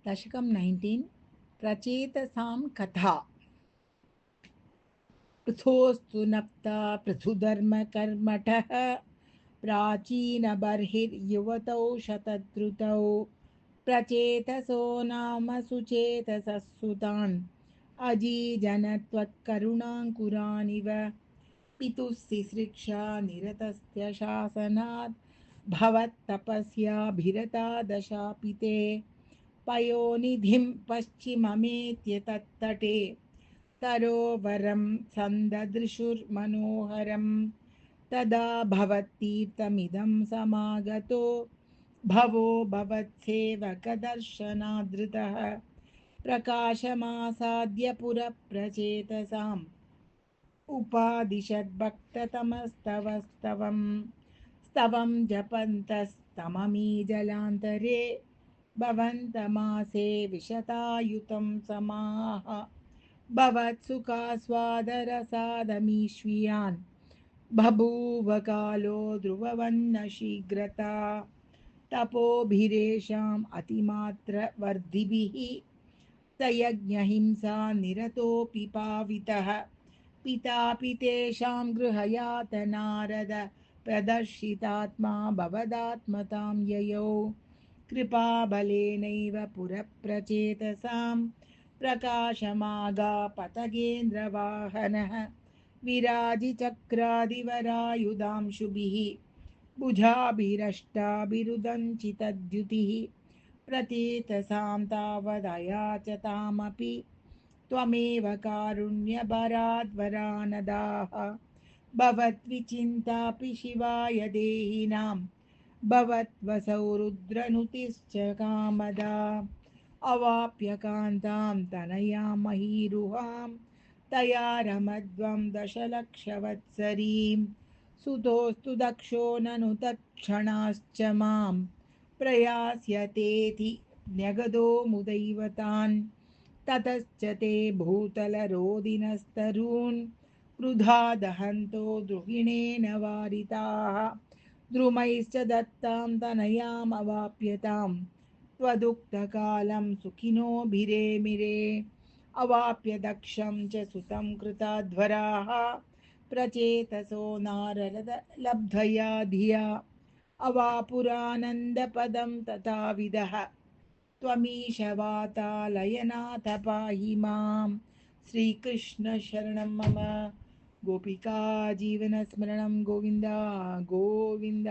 दशकं 19 प्रचेतसां कथा पृथोस्तु नप्ता पृथुधर्मकर्मठः प्राचीनबर्हिर्युवतौ शतद्रुतौ प्रचेतसो नाम सुचेतसः अजीजनत्वत्करुणाङ्कुरानिव पितुः सिसृक्षा निरतस्य शासनात् भवत्तपस्याभिरता दशापिते पयोनिधिं पश्चिममेत्य तत्तटे तरोवरं सन्ददृशुर्मनोहरं तदा भवत्तीर्थमिदं समागतो भवो भवत्सेवकदर्शनादृतः प्रकाशमासाद्य पुरप्रचेतसाम् उपादिशद्भक्ततमस्तवस्तवं स्तवं जपन्तस्तममी जलान्तरे भवन्तमासे विशतायुतं समाः भवत्सुखास्वादरसादमीश्वियान् बभूव कालो ध्रुववन्न शीघ्रता तपोभिरेषाम् अतिमात्रवर्धिभिः स यज्ञहिंसा निरतोऽपि पावितः पितापि तेषां गृहयातनारद प्रदर्शितात्मा भवदात्मतां ययौ कृपाबलेनैव पुरप्रचेतसां प्रकाशमागापतगेन्द्रवाहनः विराजिचक्रादिवरायुधांशुभिः भुजाभिरष्टाभिरुदञ्चितद्युतिः प्रचेतसां तावदयाचतामपि त्वमेव कारुण्यभराद्वरानदाः भवद्विचिन्तापि शिवाय देहिनां भवद्वसौ रुद्रनुतिश्च कामदा अवाप्य कान्तां तनयां महीरुहां तया रमध्वं दशलक्षवत्सरीं सुतोस्तु दक्षो ननु तत्क्षणाश्च मां प्रयास्यतेति न्यगदो मुदैवतान् ततश्च ते भूतलरोदिनस्तरून् क्रुधा दहन्तो द्रुहिणेन वारिताः द्रुमैश्च दत्तां तनयामवाप्यतां त्वदुक्तकालं सुखिनोभिरेमिरे अवाप्य दक्षं च सुतं कृताध्वराः प्रचेतसो नारदलब्धया धिया अवापुरानन्दपदं तथाविदः त्वमीश वातालयनाथ पाहि मां श्रीकृष्ण शरणं मम गोपिका जीवनस्मरणं गोविन्द गोविन्द।